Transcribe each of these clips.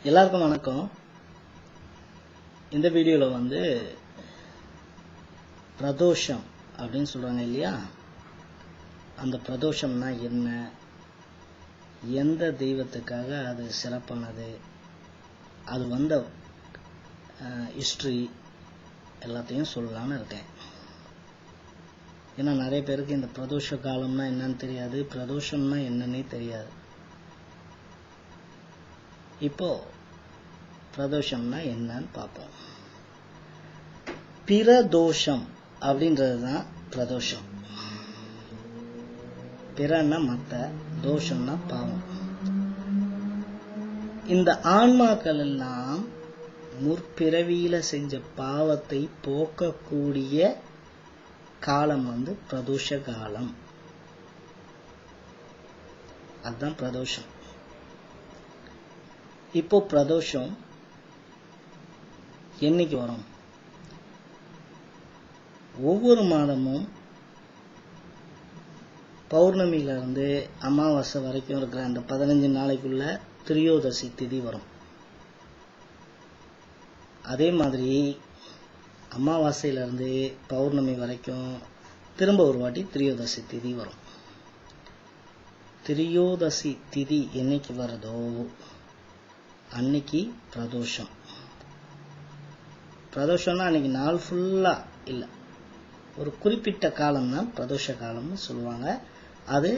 எல்லாருக்கும் வணக்கம். இந்த வீடியோவில் வந்து பிரதோஷம் அப்படின்னு சொல்கிறாங்க இல்லையா, அந்த பிரதோஷம்னா என்ன, எந்த தெய்வத்துக்காக அது சிறப்பானது, அது வந்த ஹிஸ்ட்ரி எல்லாத்தையும் சொல்லலான்னு இருக்கேன். ஏன்னா நிறைய பேருக்கு இந்த பிரதோஷ காலம்னா என்னன்னு தெரியாது, பிரதோஷம்னா என்னன்னே தெரியாது. இப்போ பிரதோஷம்னா என்னன்னு பார்ப்போம். பிரதோஷம் அப்படின்றது தான் பிரதோஷம். பிறன்னா மத்த, தோஷம்னா பாவம். இந்த ஆன்மாக்கள் எல்லாம் முற்பிறவியில செஞ்ச பாவத்தை போக்கக்கூடிய காலம் வந்து பிரதோஷ காலம். அதுதான் பிரதோஷம். இப்போ பிரதோஷம் என்னைக்கு வரும்? ஒவ்வொரு மாதமும் பௌர்ணமியில இருந்து அமாவாசை வரைக்கும் இருக்கிற அந்த 15 நாளைக்குள்ள திரியோதசி திதி வரும். அதே மாதிரி அமாவாசையில இருந்து பௌர்ணமி வரைக்கும் திரும்ப ஒரு வாட்டி திரியோதசி திதி வரும். திரியோதசி திதி என்னைக்கு வருதோ அன்னைக்கு பிரதோஷம். பிரதோஷம்னா அன்னைக்கு நாள் ஃபுல்லா இல்லை, ஒரு குறிப்பிட்ட காலம் தான் பிரதோஷ காலம்னு சொல்லுவாங்க. அது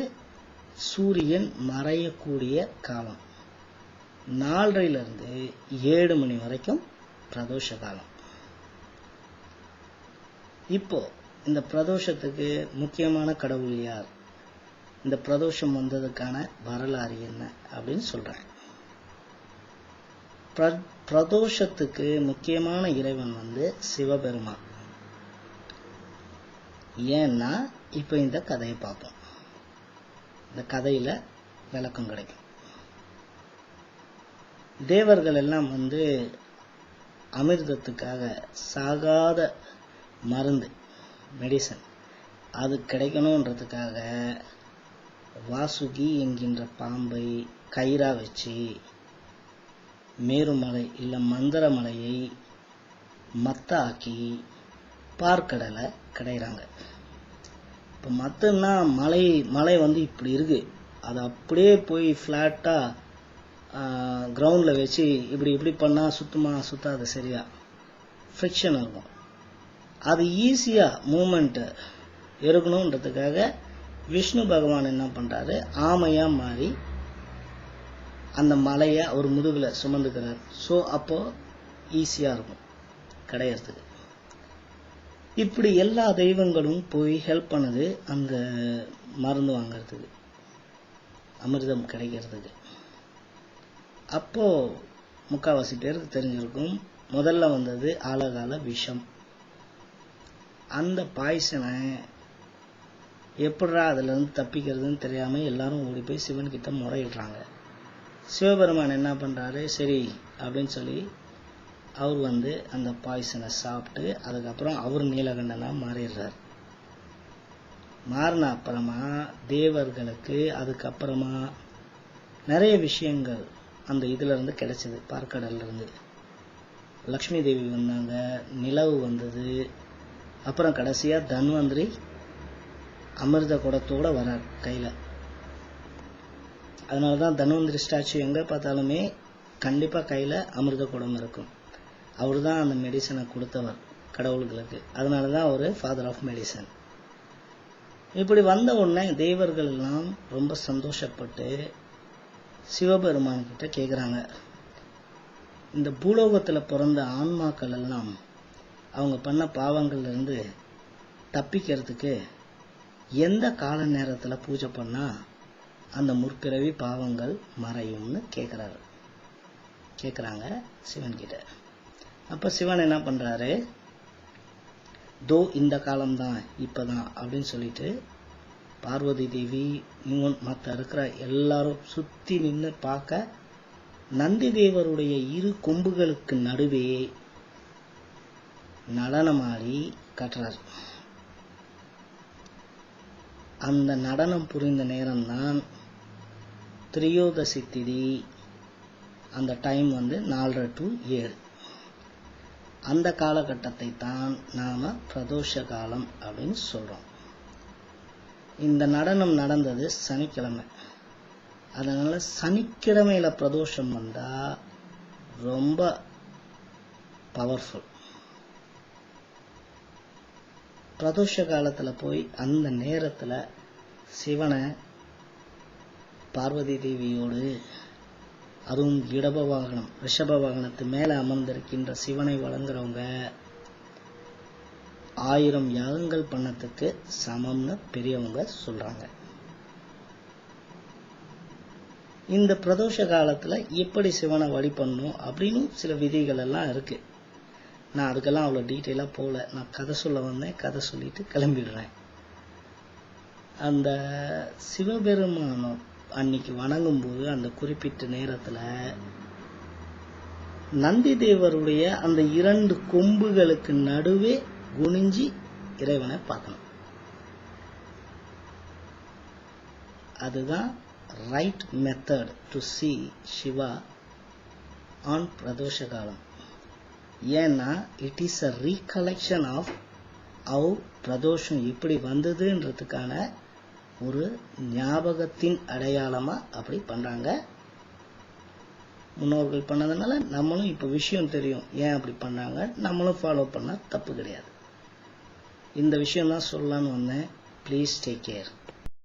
சூரியன் மறையக்கூடிய காலம். 4:30 7 மணி வரைக்கும் பிரதோஷ காலம். இப்போ இந்த பிரதோஷத்துக்கு முக்கியமான கடவுள் யார், இந்த பிரதோஷம் வந்ததுக்கான வரலாறு என்ன அப்படின்னு சொல்றேன். பிரதோஷத்துக்கு முக்கியமான இறைவன் வந்து சிவபெருமான். ஏன்னா இப்ப இந்த கதையை பார்ப்போம். இந்த கதையில விளக்கம் கிடைக்கும். தேவர்கள் எல்லாம் வந்து அமிர்தத்துக்காக சாகாத மருந்து, மெடிசன், அது கிடைக்கணுன்றதுக்காக வாசுகி என்கின்ற பாம்பை கயிறா வச்சு மேருமலை இல்ல மந்திரமலையை மத்த ஆக்கி பார்க்கடலை கிடைறாங்க. இப்போ மத்தன்னா மலை வந்து இப்படி இருக்கு, அது அப்படியே போய் ஃப்ளாட்டா கிரவுண்ட்ல வச்சு இப்படி இப்படி பண்ணா சுத்தாது, சரியா ஃப்ரிக்ஷன் இருக்கும். அது ஈஸியா மூமெண்ட் இருக்கணுன்றதுக்காக விஷ்ணு பகவான் என்ன பண்றாரு, ஆமையா மாறி அந்த மலைய ஒரு முதுகுல சுமந்துக்கிறார். ஸோ அப்போ ஈஸியா இருக்கும் கிடைக்கிறதுக்கு. இப்படி எல்லா தெய்வங்களும் போய் ஹெல்ப் பண்ணுது அந்த மருந்து வாங்கிறதுக்கு, அமிர்தம் கிடைக்கிறதுக்கு. அப்போ முக்காவாசி பேருக்கு தெரிஞ்சிருக்கும், முதல்ல வந்தது ஆழகால விஷம். அந்த பாய்சனை எப்படா அதுல இருந்து தப்பிக்கிறதுன்னு தெரியாம எல்லாரும் ஓடி போய் சிவன் கிட்ட முறையிடுறாங்க. சிவபெருமான் என்ன பண்றாரு, சரி அப்படின்னு சொல்லி அவர் வந்து அந்த பாய்சனை சாப்பிட்டு அதுக்கப்புறம் அவர் நீலகண்டனா மாறிடுறார். மாறின அப்புறமா தேவர்களுக்கு அதுக்கப்புறமா நிறைய விஷயங்கள் அந்த இதுல இருந்து கிடைச்சது. பார்க்கடல்ல இருந்து லக்ஷ்மி தேவி வந்தாங்க, நிலவு வந்தது, அப்புறம் கடைசியா தன்வந்திரி அமிர்த குடத்தோட வரார் கையில. அதனாலதான் தன்வந்திரி ஸ்டாச்சு எங்க பார்த்தாலுமே கண்டிப்பா கையில அமிர்த குடம் இருக்கும். அவர் தான் அந்த மெடிசனை கொடுத்தவர் கடவுள்களுக்கு. அதனாலதான் அவரு ஃபாதர் ஆஃப் மெடிசன். இப்படி வந்த உடனே தேவர்கள் எல்லாம் ரொம்ப சந்தோஷப்பட்டு சிவபெருமான் கிட்ட கேக்குறாங்க, இந்த பூலோகத்துல பிறந்த ஆன்மாக்கள் எல்லாம் அவங்க பண்ண பாவங்கள்ல இருந்து தப்பிக்கிறதுக்கு எந்த கால நேரத்துல பூஜை பண்ணா அந்த முற்பிறவி பாவங்கள் மறையும்னு கேக்குறாங்க சிவன் கிட்ட. அப்ப சிவன் என்ன பண்றாரு, தோ இந்த காலம்தான், இப்பதான் அப்படின்னு சொல்லிட்டு பார்வதி தேவி மற்ற இருக்கிற எல்லாரும் சுத்தி நின்று பார்க்க, நந்தி தேவருடைய 2 கொம்புகளுக்கு நடுவே நடனமாடி காட்டுறார். அந்த நடனம் புரிந்த நேரம்தான் திரியோதசி திதி அந்த டைம் வந்து 4:30 to 7. அந்த காலகட்டத்தை தான் நாம பிரதோஷ காலம் அப்படின்னு சொல்றோம். இந்த நடனம் நடந்தது சனிக்கிழமை. அதனால சனிக்கிழமையில பிரதோஷம் வந்தா ரொம்ப பவர்ஃபுல். பிரதோஷ காலத்துல போய் அந்த நேரத்துல சிவனை பார்வதி தேவியோடு, அதுவும் இடப வாகனம் ரிஷப வாகனத்து மேல அமர்ந்திருக்கின்ற சிவனை வழங்குறவங்க 1000 யாகங்கள் பண்ணத்துக்கு சமம்னு பெரியவங்க சொல்றாங்க. இந்த பிரதோஷ காலத்துல எப்படி சிவனை வழிபடணும் அப்படின்னு சில விதிகள் எல்லாம் இருக்கு. நான் அதுக்கெல்லாம் அவ்வளவு டீட்டெயிலா போல. நான் கதை சொல்ல வந்தேன், கதை சொல்லிட்டு கிளம்பிடுறேன். அந்த சிவபெருமானம் அன்னைக்கு வணங்கும் போது அந்த குறிப்பிட்ட நேரத்துல நந்தி தேவருடைய அந்த 2 கொம்புகளுக்கு நடுவே குனிஞ்சி இறைவனை பார்க்கணும். அதுதான் right method to see Shiva on Pradosha காலம். ஏன்னா it is a recollection of how Pradosham எப்படி வந்ததுன்றதுக்கான ஒரு ஞாபகத்தின் அடையாளமா அப்படி பண்றாங்க. முன்னோர்கள் பண்ணதுனால நம்மளும் இப்ப விஷயம் தெரியும் ஏன் அப்படி பண்ணாங்க, நம்மளும் ஃபாலோ பண்ணா தப்பு கிடையாது. இந்த விஷயம் தான் சொல்லலான்னு வந்தேன். Please take care.